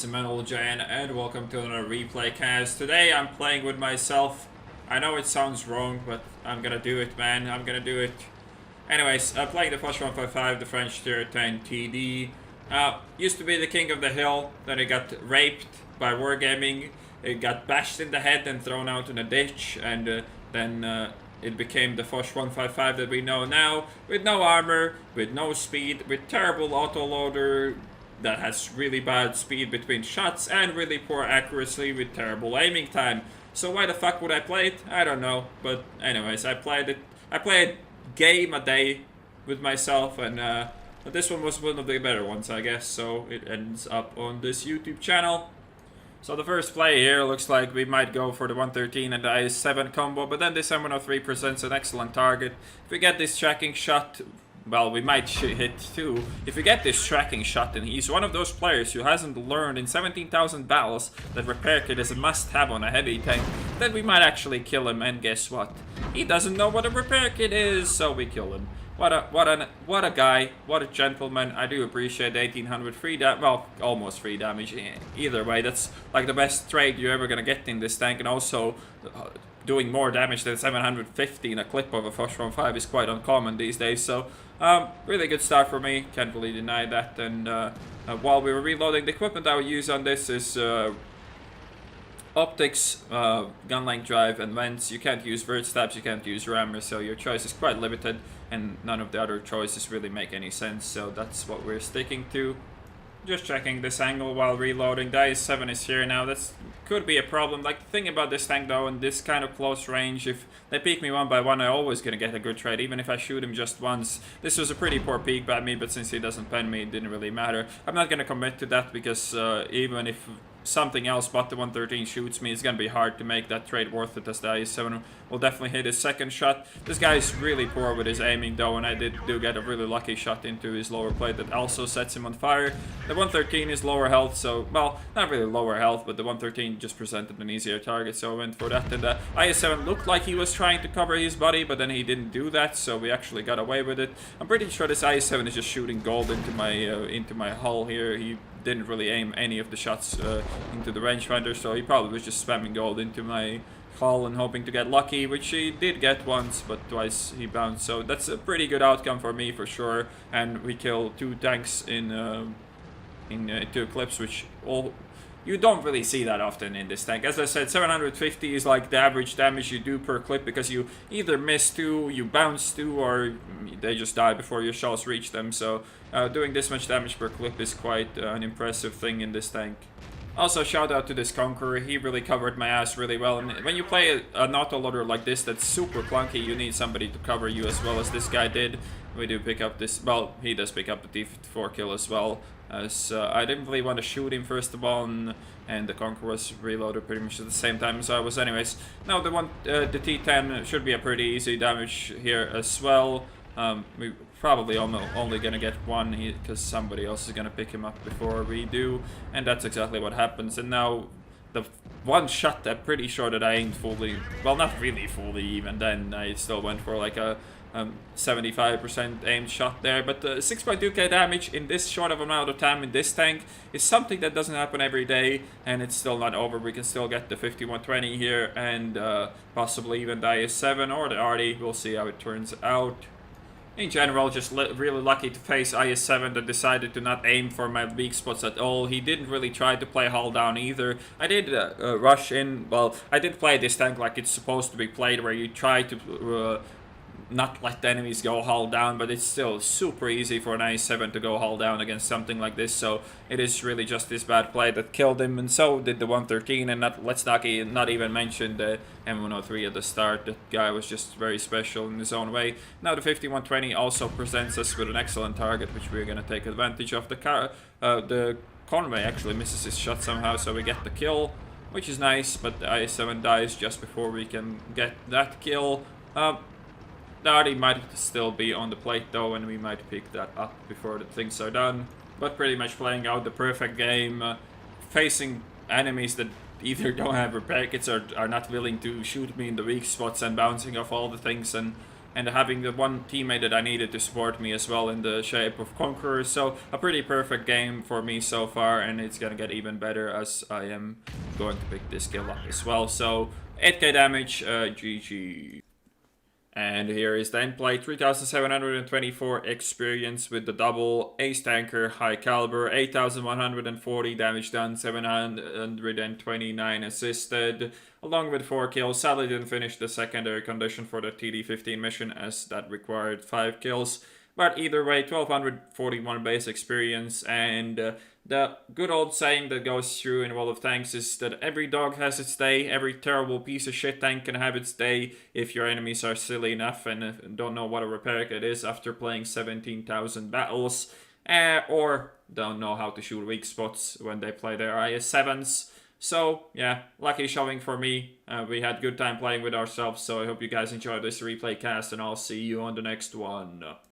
is Metal Giant and welcome to another replay cast. Today I'm playing with myself. I know it sounds wrong, but I'm gonna do it, man. I'm gonna do it. Anyways, playing the Foch 155, the French tier 10 TD. Used to be the king of the hill, then it got raped by wargaming. It got bashed in the head and thrown out in a ditch, and then it became the Foch 155 that we know now, with no armor, with no speed, with terrible autoloader that has really bad speed between shots and really poor accuracy with terrible aiming time. So why the fuck would I play it? I don't know. But anyways, I played it. I played game a day with myself, and but this one was one of the better ones, I guess. So it ends up on this YouTube channel. So the first play here looks like we might go for the 113 and the IS-7 combo, but then this M103 presents an excellent target. If we get this tracking shot, well, we might hit too. If we get this tracking shot, and he's one of those players who hasn't learned in 17,000 battles that repair kit is a must-have on a heavy tank, then we might actually kill him, and guess what? He doesn't know what a repair kit is, so we kill him. What a guy, what a gentleman. I do appreciate 1800 free damage, well, almost free damage. Either way, that's like the best trade you're ever gonna get in this tank, and also doing more damage than 750 in a clip of a Foch 155 is quite uncommon these days. So really good start for me, can't really deny that. And while we were reloading, the equipment I would use on this is optics, gun length drive, and vents. You can't use vert stabs, you can't use rammer, so your choice is quite limited, and none of the other choices really make any sense, so that's what we're sticking to. Just checking this angle while reloading. The IS-7 is here now. That could be a problem. Like, the thing about this tank though, in this kind of close range, if they peek me one by one, I'm always gonna get a good trade, even if I shoot him just once. This was a pretty poor peek by me, but since he doesn't pen me, it didn't really matter. I'm not gonna commit to that because even if something else but the 113 shoots me, it's gonna be hard to make that trade worth it, as the IS-7 will definitely hit his second shot. This guy is really poor with his aiming though, and I do get a really lucky shot into his lower plate that also sets him on fire. The 113 is lower health, so, well, not really lower health, but the 113 just presented an easier target, so I went for that. And the IS-7 looked like he was trying to cover his body, but then he didn't do that, so we actually got away with it. I'm pretty sure this IS-7 is just shooting gold into my hull here. He didn't really aim any of the shots into the rangefinder, so he probably was just spamming gold into my hull and hoping to get lucky, which he did get once, but twice he bounced. So that's a pretty good outcome for me for sure. And we kill two tanks in two clips, which you don't really see that often in this tank. As I said, 750 is like the average damage you do per clip, because you either miss two, you bounce two, or they just die before your shells reach them. So doing this much damage per clip is quite an impressive thing in this tank. Also, shout out to this Conqueror, he really covered my ass really well. And when you play an autoloader like this that's super clunky, you need somebody to cover you as well as this guy did. We do pick up this, well, he does pick up the T-54 kill as well. As I didn't really want to shoot him first of all, and the Conqueror was reloaded pretty much at the same time as I was anyways. Now the T-10 should be a pretty easy damage here as well. We probably only gonna get one because somebody else is gonna pick him up before we do, and that's exactly what happens. And now the one shot, I'm pretty sure that I aimed fully, well, not really fully even then, I still went for like a 75% aimed shot there, but 6.2k damage in this short of amount of time in this tank is something that doesn't happen every day, and it's still not over. We can still get the 5120 here, and possibly even the IS-7 or the Arty. We'll see how it turns out. In general, just really lucky to face IS-7 that decided to not aim for my weak spots at all. He didn't really try to play hull down either. I did rush in, well, I did play this tank like it's supposed to be played, where you try to not let the enemies go hull down, but it's still super easy for an IS-7 to go hull down against something like this, so it is really just this bad play that killed him, and so did the 113, and let's not even mention the M103 at the start. That guy was just very special in his own way. Now the 5120 also presents us with an excellent target, which we're going to take advantage of. The Conway actually misses his shot somehow, so we get the kill, which is nice, but the IS-7 dies just before we can get that kill. The Arty might still be on the plate though, and we might pick that up before the things are done. But pretty much playing out the perfect game, facing enemies that either don't have repair kits or are not willing to shoot me in the weak spots, and bouncing off all the things, and and having the one teammate that I needed to support me as well in the shape of Conqueror. So a pretty perfect game for me so far, and it's gonna get even better as I am going to pick this skill up as well. So 8k damage, GG. And here is the end play, 3724 experience with the double ace tanker, high caliber, 8140 damage done, 729 assisted, along with 4 kills. Sadly didn't finish the secondary condition for the TD15 mission as that required 5 kills. But either way, 1241 base experience, and the good old saying that goes through in World of Tanks is that every dog has its day, every terrible piece of shit tank can have its day if your enemies are silly enough and don't know what a repair kit is after playing 17,000 battles, or don't know how to shoot weak spots when they play their IS-7s. So, yeah, lucky showing for me. We had good time playing with ourselves, so I hope you guys enjoyed this replay cast, and I'll see you on the next one.